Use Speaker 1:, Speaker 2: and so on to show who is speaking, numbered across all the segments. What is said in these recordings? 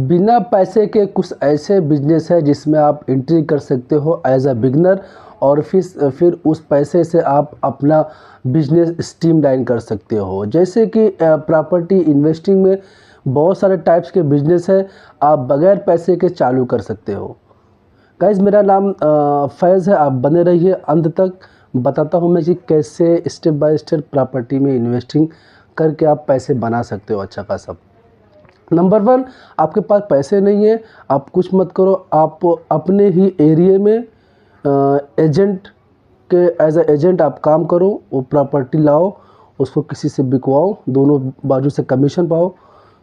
Speaker 1: बिना पैसे के कुछ ऐसे बिजनेस है जिसमें आप एंट्री कर सकते हो एज अ बिगनर, और फिर उस पैसे से आप अपना बिजनेस स्ट्रीमलाइन कर सकते हो। जैसे कि प्रॉपर्टी इन्वेस्टिंग में बहुत सारे टाइप्स के बिजनेस है, आप बगैर पैसे के चालू कर सकते हो। गाइज़, मेरा नाम फैज़ है, आप बने रहिए अंत तक। बताता हूँ मैं कि कैसे स्टेप बाय स्टेप प्रॉपर्टी में इन्वेस्टिंग करके आप पैसे बना सकते हो अच्छा खासा। नंबर 1, आपके पास पैसे नहीं है, आप कुछ मत करो, आप अपने ही एरिया में एजेंट के एज ए एजेंट आप काम करो, वो प्रॉपर्टी लाओ, उसको किसी से बिकवाओ, दोनों बाजू से कमीशन पाओ,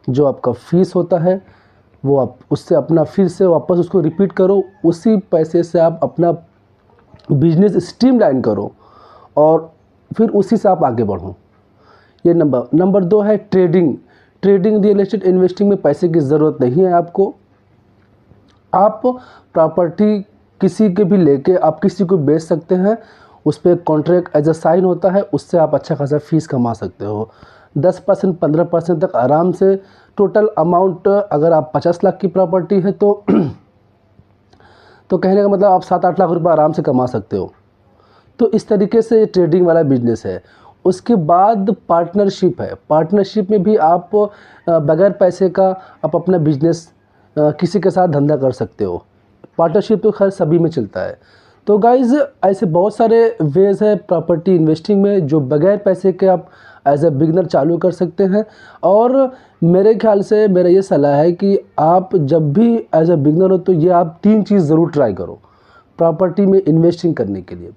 Speaker 1: जो आपका फ़ीस होता है वो आप उससे अपना फिर से वापस उसको रिपीट करो, उसी पैसे से आप अपना बिजनेस स्ट्रीमलाइन करो और फिर उसी से आप आगे बढ़ो। ये नंबर 2 है ट्रेडिंग। रियल एस्टेट इन्वेस्टिंग में पैसे की ज़रूरत नहीं है आपको। आप प्रॉपर्टी किसी के भी लेके आप किसी को बेच सकते हैं, उस पर कॉन्ट्रैक्ट एज अ साइन होता है, उससे आप अच्छा खासा फीस कमा सकते हो। 10% 15% तक आराम से। टोटल अमाउंट अगर आप 50 लाख की प्रॉपर्टी है तो कहने का मतलब आप 7-8 लाख रुपए आराम से कमा सकते हो। तो इस तरीके से ये ट्रेडिंग वाला बिजनेस है। उसके बाद पार्टनरशिप है। पार्टनरशिप में भी आप बगैर पैसे का आप अपना बिजनेस किसी के साथ धंधा कर सकते हो। पार्टनरशिप तो खैर सभी में चलता है। तो गाइज़, ऐसे बहुत सारे वेज है प्रॉपर्टी इन्वेस्टिंग में जो बगैर पैसे के आप एज ए बिगनर चालू कर सकते हैं। और मेरे ख्याल से मेरा ये सलाह है कि आप जब भी एज ए बिगनर हो तो ये आप 3 चीज़ ज़रूर ट्राई करो प्रॉपर्टी में इन्वेस्टिंग करने के लिए,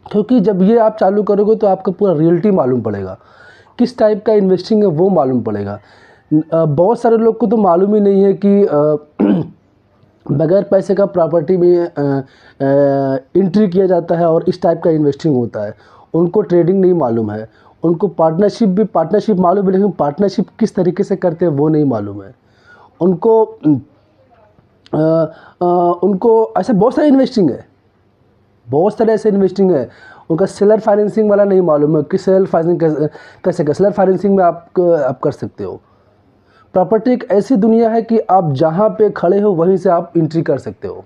Speaker 1: क्योंकि जब ये आप चालू करोगे तो आपको पूरा रियलिटी मालूम पड़ेगा, किस टाइप का इन्वेस्टिंग है वो मालूम पड़ेगा। बहुत सारे लोग को तो मालूम ही नहीं है कि बगैर पैसे का प्रॉपर्टी में एंट्री किया जाता है और इस टाइप का इन्वेस्टिंग होता है। उनको ट्रेडिंग नहीं मालूम है, उनको पार्टनरशिप मालूम है, लेकिन पार्टनरशिप किस तरीके से करते हैं वो नहीं मालूम है उनको। उनको ऐसे बहुत सारे इन्वेस्टिंग है, बहुत सारे ऐसे इन्वेस्टिंग है, उनका सेलर फाइनेंसिंग वाला नहीं मालूम है कि सेलर फाइनेंसिंग कैसे सेलर फाइनेंसिंग में आप कर सकते हो। प्रॉपर्टी एक ऐसी दुनिया है कि आप जहाँ पे खड़े हो वहीं से आप एंट्री कर सकते हो।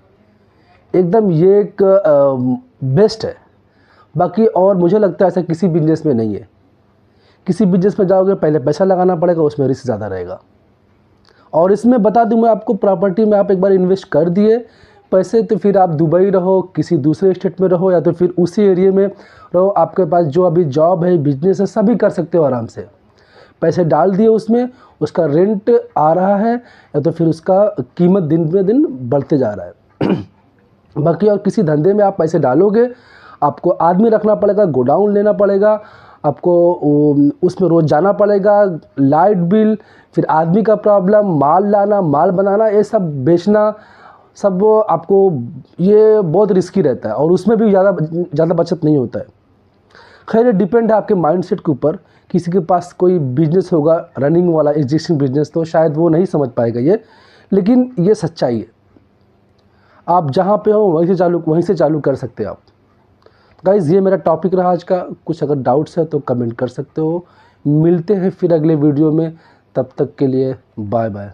Speaker 1: एकदम ये एक बेस्ट है। बाकी और मुझे लगता है ऐसा किसी बिजनेस में नहीं है। किसी बिजनेस में जाओगे पहले पैसा लगाना पड़ेगा, उसमें रिस्क ज़्यादा रहेगा। और इसमें बता दूं मैं आपको, प्रॉपर्टी में आप एक बार इन्वेस्ट कर दिए पैसे तो फिर आप दुबई रहो, किसी दूसरे स्टेट में रहो, या तो फिर उसी एरिया में रहो, आपके पास जो अभी जॉब है बिजनेस है सभी कर सकते हो आराम से। पैसे डाल दिए उसमें, उसका रेंट आ रहा है या तो फिर उसका कीमत दिन पे दिन बढ़ते जा रहा है। बाकी और किसी धंधे में आप पैसे डालोगे, आपको आदमी रखना पड़ेगा, गोडाउन लेना पड़ेगा, आपको उसमें रोज़ जाना पड़ेगा, लाइट बिल, फिर आदमी का प्रॉब्लम, माल लाना, माल बनाना, ये सब बेचना, सब आपको ये बहुत रिस्की रहता है और उसमें भी ज़्यादा बचत नहीं होता है। खैर, ये डिपेंड है आपके माइंडसेट के ऊपर। किसी के पास कोई बिजनेस होगा रनिंग वाला एग्जिस्टिंग बिजनेस, तो शायद वो नहीं समझ पाएगा ये, लेकिन ये सच्चाई है। आप जहाँ पे हो वहीं से चालू कर सकते हैं आप। गाइज़, ये मेरा टॉपिक रहा आज का। कुछ अगर डाउट्स है तो कमेंट कर सकते हो। मिलते हैं फिर अगले वीडियो में, तब तक के लिए बाय बाय।